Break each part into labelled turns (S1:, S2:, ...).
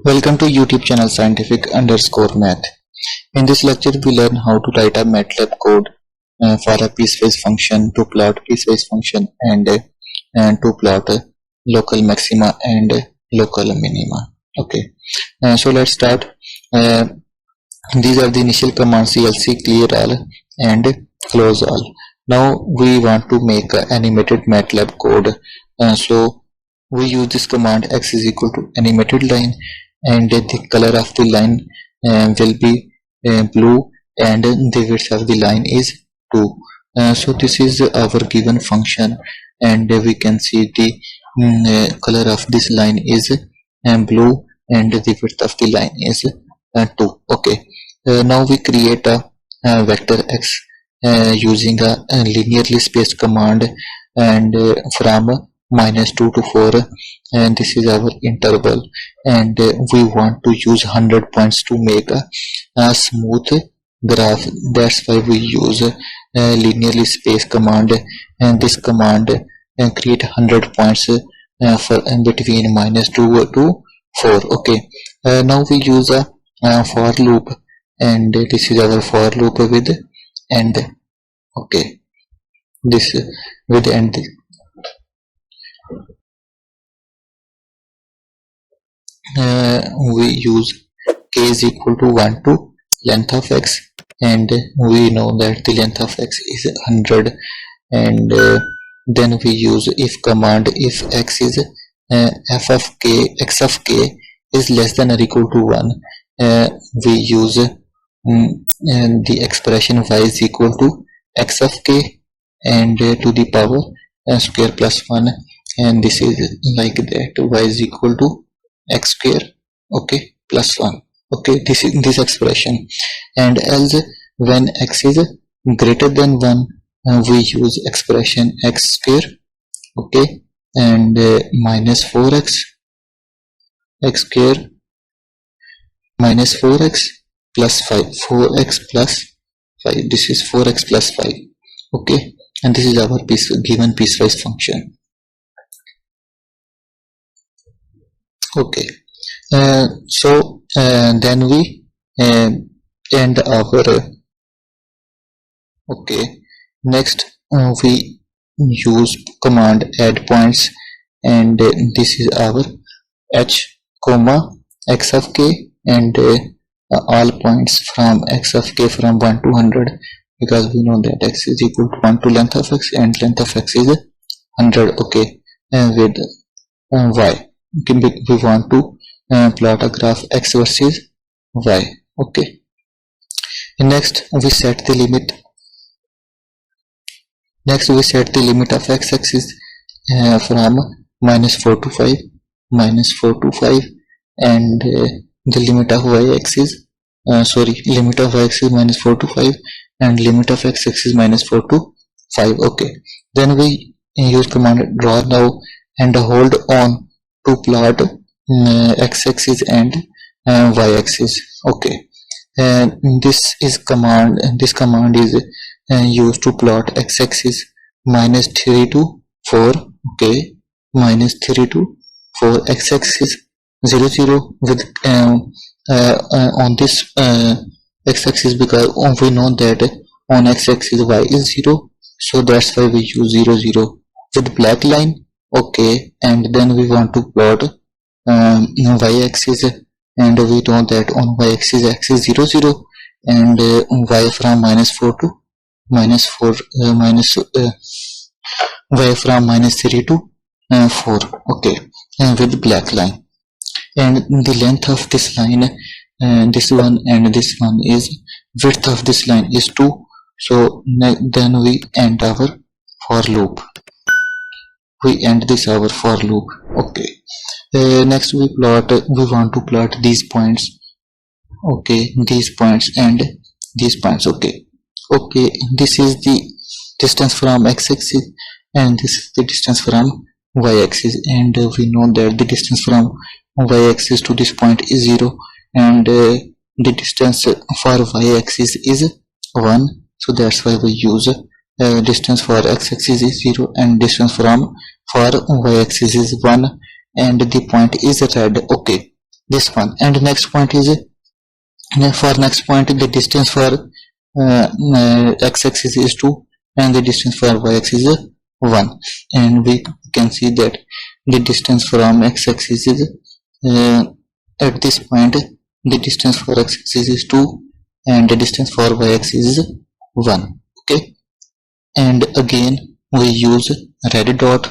S1: Welcome to YouTube channel scientific_math. In this lecture, we learn how to write a MATLAB code for a piecewise function, to plot piecewise function and to plot local maxima and local minima. Okay, so let's start. These are the initial commands: CLC, clear all and close all. Now we want to make an animated MATLAB code. So we use this command x is equal to animated line, and the color of the line will be blue, and the width of the line is 2. So this is our given function, and we can see the color of this line is blue and the width of the line is 2. Okay, now we create a vector x using a linearly spaced command, and from -2 to 4, and this is our interval, and we want to use 100 points to make a smooth graph. That's why we use linearly spaced command, and this command create 100 points for between -2 to 4. Okay, now we use a for loop, and this is our for loop with end. Okay, this with end. We use k is equal to 1 to length of x, and we know that the length of x is 100, and then we use if command. If x is f of k, x of k is less than or equal to 1, we use the expression y is equal to x of k and to the power square plus 1, and this is like that, y is equal to x square, okay, plus 1. Okay, this is this expression. And else when x is greater than 1, we use expression x square, okay, and minus 4x, x square minus 4x plus 5, 4x plus 5, this is 4x plus 5. Okay, and this is our given piecewise function. Okay, so then we end our okay. Next we use command add points, and this is our h comma x of k, and all points from x of k from 1 to 100, because we know that x is equal to 1 to length of x, and length of x is 100. Okay, with y. We want to plot a graph x versus y. Okay, and next we set the limit. Next we set the limit of x-axis from -4 to 5, -4 to 5, and the limit of y-axis, limit of y-axis -4 to 5, and limit of x-axis -4 to 5. Okay, then we use command draw now and hold on to plot x-axis and y-axis. Okay, and this command is used to plot x-axis -3 to 4. Okay, -3 to 4, x-axis 0 0 with on this x-axis, because we know that on x-axis y is 0, so that's why we use 0 0 with black line. Okay, and then we want to plot y-axis, and we know that on y-axis x is 0 0, and y from -4 to y from -3 to 4. Okay, and with black line, and the length of this line, this one and this one, is width of this line is 2. So then we end our for loop. We end this our for loop. Okay, next we want to plot these points. Okay, these points and these points. Okay, this is the distance from x-axis, and this is the distance from y-axis, and we know that the distance from y-axis to this point is 0, and the distance for y-axis is 1, so that's why we use distance for x-axis is 0 and distance for y-axis is 1, and the point is red. Okay, this one. And next point is for next point the distance for x-axis is 2 and the distance for y-axis is 1, and we can see that the distance from x-axis is at this point the distance for x-axis is 2 and the distance for y-axis is 1. Okay, and again we use red dot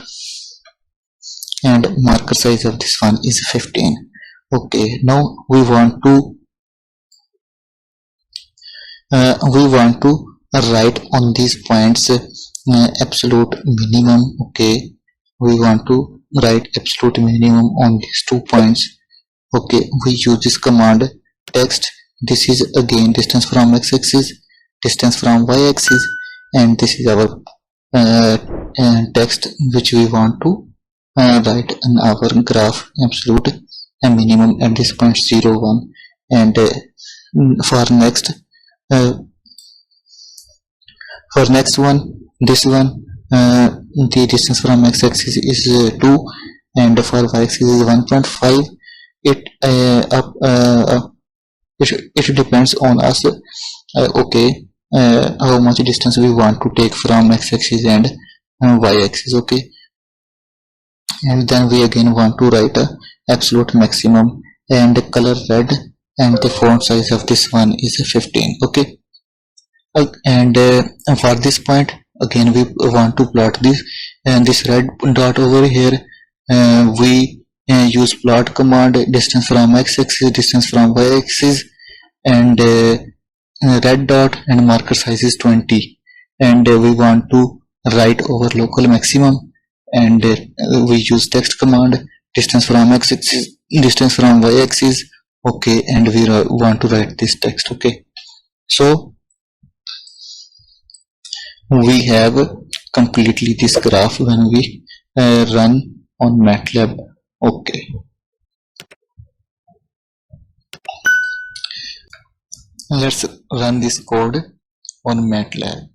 S1: and marker size of this one is 15. Okay, now we want to write on these points absolute minimum. Okay, we want to write absolute minimum on these 2 points. Okay, we use this command text. This is again distance from x-axis, distance from y-axis, and this is our text which we want to write in our graph absolute minimum at this point 0 1. And for next one, this one, the distance from x-axis is 2 and for y-axis is 1.5. It depends on us. Okay, how much distance we want to take from x-axis and y-axis. Okay, and then we again want to write a absolute maximum and color red, and the font size of this one is 15. Okay, and for this point again we want to plot this, and this red dot over here we use plot command, distance from x-axis, distance from y-axis, and red dot and marker size is 20, and we want to write over local maximum, and we use text command, distance from x-axis, distance from y-axis. Okay, and we want to write this text. Okay, so we have completely this graph when we run on MATLAB. Okay, let's run this code on MATLAB.